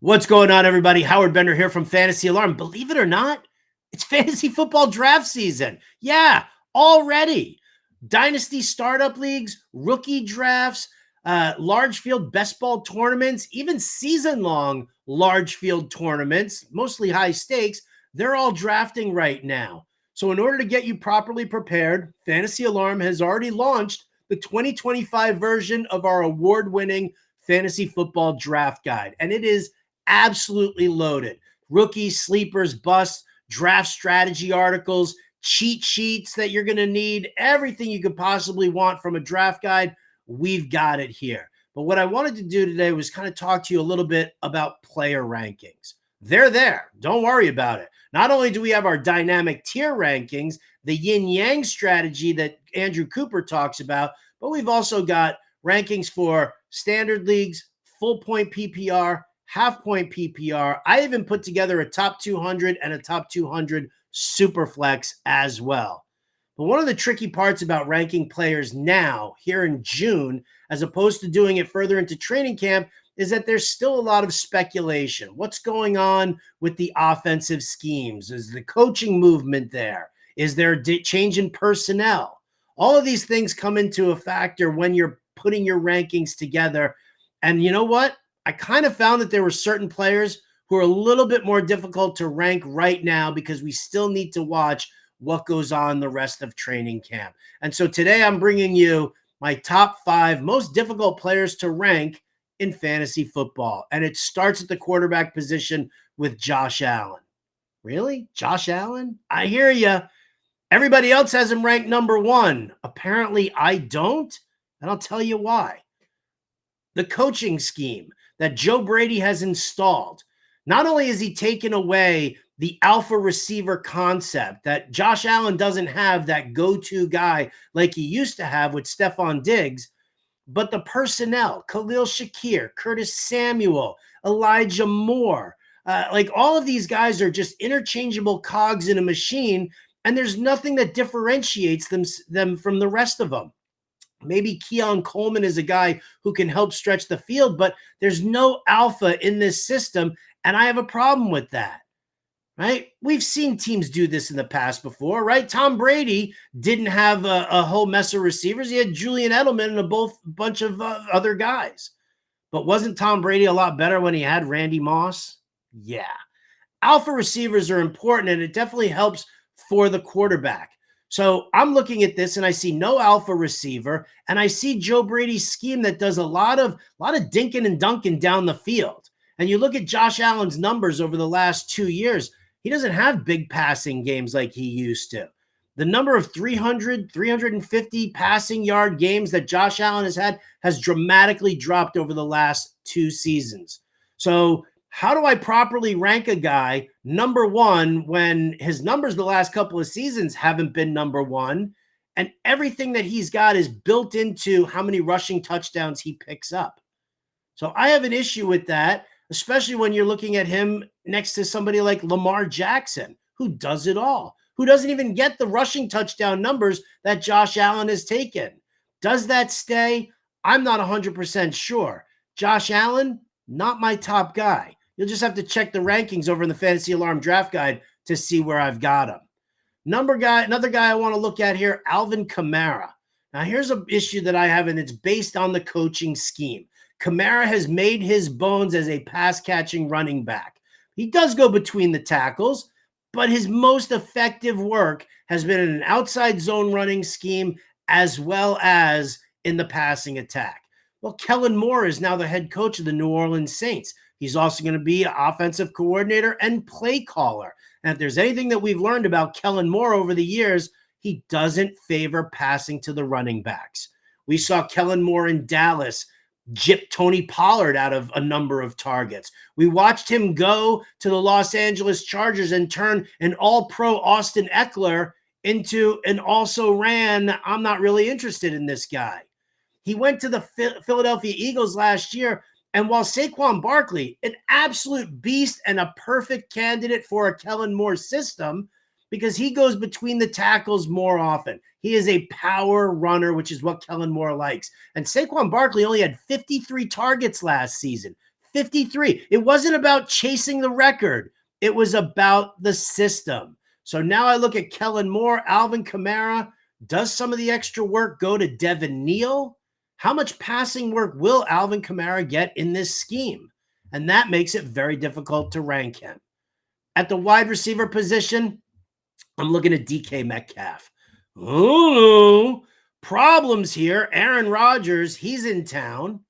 What's going on, everybody? Howard Bender here from Fantasy Alarm. Believe it or not, it's fantasy football draft season. Yeah, already. Dynasty startup leagues, rookie drafts, large field best ball tournaments, even season-long large field tournaments, mostly high stakes, they're all drafting right now. So in order to get you properly prepared, Fantasy Alarm has already launched the 2025 version of our award-winning fantasy football draft guide, and it is absolutely loaded. Rookies, sleepers, busts, draft strategy articles, cheat sheets that you're going to need, everything you could possibly want from a draft guide, we've got it here. But what I wanted to do today was kind of talk to you a little bit about player rankings. They're there. Don't worry about it. Not only do we have our dynamic tier rankings, the yin-yang strategy that Andrew Cooper talks about, but we've also got rankings for standard leagues, full point PPR, half point PPR. I even put together a top 200 and a top 200 super flex as well. But one of the tricky parts about ranking players now, here in June, as opposed to doing it further into training camp, is that there's still a lot of speculation. What's going on with the offensive schemes? Is the coaching movement there? Is there a change in personnel? All of these things come into a factor when you're putting your rankings together. And you know what? I kind of found that there were certain players who are a little bit more difficult to rank right now because we still need to watch what goes on the rest of training camp. And so today I'm bringing you my top 5 most difficult players to rank in fantasy football. And it starts at the quarterback position with Josh Allen. Really? Josh Allen? I hear you. Everybody else has him ranked number 1. Apparently I don't, and I'll tell you why. The coaching scheme that Joe Brady has installed. Not only has he taken away the alpha receiver concept that Josh Allen doesn't have, that go-to guy like he used to have with Stefon Diggs, but the personnel, Khalil Shakir, Curtis Samuel, Elijah Moore, like all of these guys are just interchangeable cogs in a machine, and there's nothing that differentiates them from the rest of them. Maybe Keon Coleman is a guy who can help stretch the field, but there's no alpha in this system, and I have a problem with that, right? We've seen teams do this in the past before, right? Tom Brady didn't have a whole mess of receivers. He had Julian Edelman and a bunch of other guys. But wasn't Tom Brady a lot better when he had Randy Moss? Yeah. Alpha receivers are important, and it definitely helps for the quarterback. So I'm looking at this and I see no alpha receiver, and I see Joe Brady's scheme that does a lot of dinking and dunking down the field. And you look at Josh Allen's numbers over the last 2 years, he doesn't have big passing games like he used to. The number of 300, 350 passing yard games that Josh Allen has had has dramatically dropped over the last 2 seasons. So how do I properly rank a guy number 1 when his numbers the last couple of seasons haven't been number 1, and everything that he's got is built into how many rushing touchdowns he picks up? So I have an issue with that, especially when you're looking at him next to somebody like Lamar Jackson, who does it all, who doesn't even get the rushing touchdown numbers that Josh Allen has taken. Does that stay? I'm not 100% sure. Josh Allen, not my top guy. You'll just have to check the rankings over in the Fantasy Alarm Draft Guide to see where I've got him. Another guy I want to look at here, Alvin Kamara. Now, here's an issue that I have, and it's based on the coaching scheme. Kamara has made his bones as a pass-catching running back. He does go between the tackles, but his most effective work has been in an outside zone running scheme as well as in the passing attack. Well, Kellen Moore is now the head coach of the New Orleans Saints. He's also going to be an offensive coordinator and play caller. And if there's anything that we've learned about Kellen Moore over the years, he doesn't favor passing to the running backs. We saw Kellen Moore in Dallas gyp Tony Pollard out of a number of targets. We watched him go to the Los Angeles Chargers and turn an all-pro Austin Eckler into an also-ran, I'm not really interested in this guy. He went to the Philadelphia Eagles last year, and while Saquon Barkley, an absolute beast and a perfect candidate for a Kellen Moore system, because he goes between the tackles more often. He is a power runner, which is what Kellen Moore likes. And Saquon Barkley only had 53 targets last season. 53. It wasn't about chasing the record. It was about the system. So now I look at Kellen Moore, Alvin Kamara. Does some of the extra work go to Devin Neal? How much passing work will Alvin Kamara get in this scheme? And that makes it very difficult to rank him. At the wide receiver position, I'm looking at DK Metcalf. Oh, problems here. Aaron Rodgers, he's in town.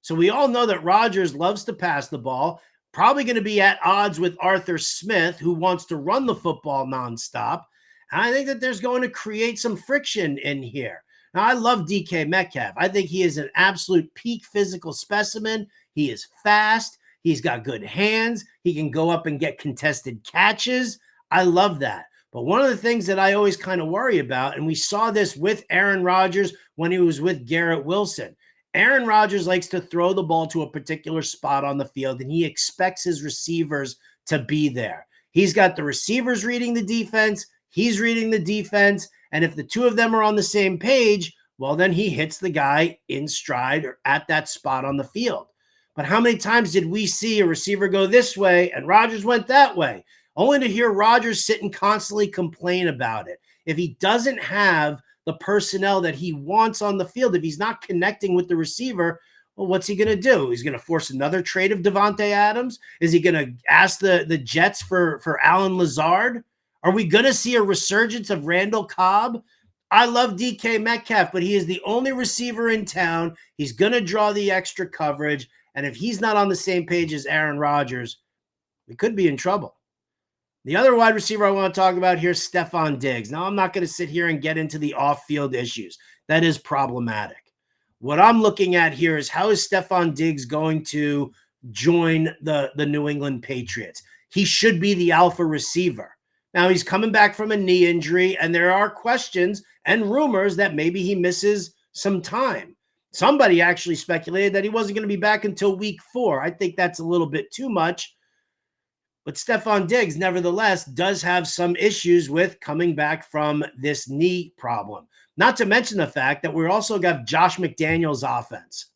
So we all know that Rodgers loves to pass the ball. Probably going to be at odds with Arthur Smith, who wants to run the football nonstop. And I think that there's going to create some friction in here. Now, I love DK Metcalf. I think he is an absolute peak physical specimen. He is fast. He's got good hands. He can go up and get contested catches. I love that. But one of the things that I always kind of worry about, and we saw this with Aaron Rodgers when he was with Garrett Wilson, Aaron Rodgers likes to throw the ball to a particular spot on the field, and he expects his receivers to be there. He's got the receivers reading the defense. He's reading the defense. And if the two of them are on the same page, well, then he hits the guy in stride or at that spot on the field. But how many times did we see a receiver go this way and Rodgers went that way? Only to hear Rodgers sit and constantly complain about it. If he doesn't have the personnel that he wants on the field, if he's not connecting with the receiver, well, what's he going to do? He's going to force another trade of Devontae Adams? Is he going to ask the Jets for Alan Lazard? Are we going to see a resurgence of Randall Cobb? I love DK Metcalf, but he is the only receiver in town. He's going to draw the extra coverage. And if he's not on the same page as Aaron Rodgers, we could be in trouble. The other wide receiver I want to talk about here is Stefon Diggs. Now, I'm not going to sit here and get into the off-field issues. That is problematic. What I'm looking at here is how is Stefon Diggs going to join the New England Patriots? He should be the alpha receiver. Now, he's coming back from a knee injury, and there are questions and rumors that maybe he misses some time. Somebody actually speculated that he wasn't going to be back until week 4. I think that's a little bit too much. But Stefon Diggs, nevertheless, does have some issues with coming back from this knee problem. Not to mention the fact that we also got Josh McDaniels' offense.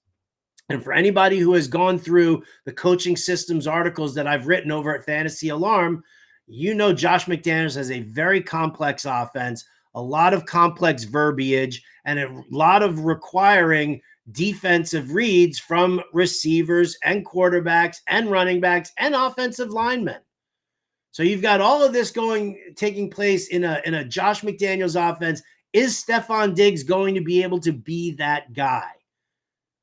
And for anybody who has gone through the coaching systems articles that I've written over at Fantasy Alarm, you know Josh McDaniels has a very complex offense, a lot of complex verbiage, and a lot of requiring defensive reads from receivers and quarterbacks and running backs and offensive linemen. So you've got all of this taking place in a Josh McDaniels offense. Is Stefon Diggs going to be able to be that guy?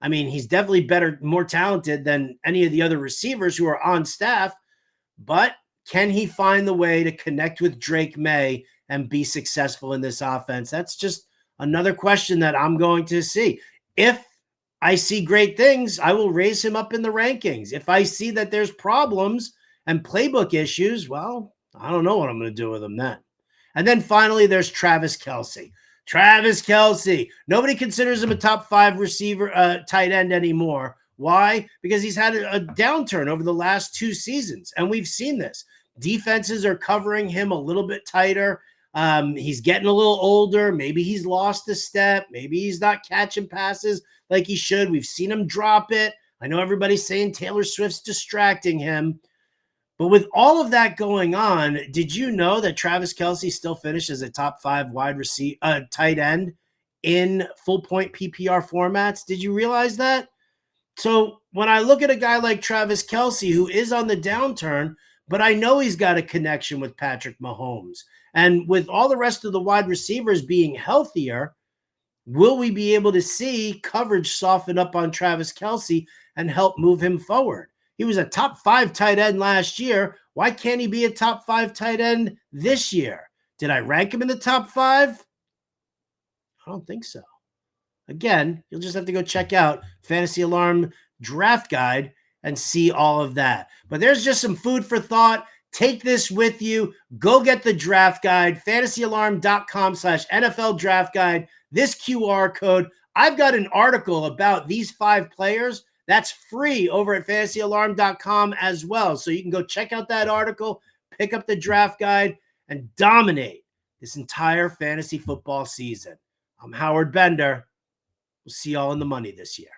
I mean, he's definitely better, more talented than any of the other receivers who are on staff, but can he find the way to connect with Drake May and be successful in this offense? That's just another question that I'm going to see. If I see great things, I will raise him up in the rankings. If I see that there's problems and playbook issues, well, I don't know what I'm going to do with him then. And then finally, there's Travis Kelce. Travis Kelce. Nobody considers him a top 5 receiver, tight end anymore. Why? Because he's had a downturn over the last 2 seasons, and we've seen this. Defenses are covering him a little bit tighter. He's getting a little older. Maybe he's lost a step. Maybe he's not catching passes like he should. We've seen him drop it. I know everybody's saying Taylor Swift's distracting him. But with all of that going on, did you know that Travis Kelce still finished as a top 5 wide receiver, tight end in full point PPR formats? Did you realize that? So when I look at a guy like Travis Kelce, who is on the downturn, but I know he's got a connection with Patrick Mahomes. And with all the rest of the wide receivers being healthier, will we be able to see coverage soften up on Travis Kelce and help move him forward? He was a top 5 tight end last year. Why can't he be a top 5 tight end this year? Did I rank him in the top 5? I don't think so. Again, you'll just have to go check out Fantasy Alarm Draft Guide and see all of that. But there's just some food for thought. Take this with you. Go get the draft guide, fantasyalarm.com/NFL draft guide. This QR code. I've got an article about these 5 players that's free over at fantasyalarm.com as well. So you can go check out that article, pick up the draft guide, and dominate this entire fantasy football season. I'm Howard Bender. We'll see y'all in the money this year.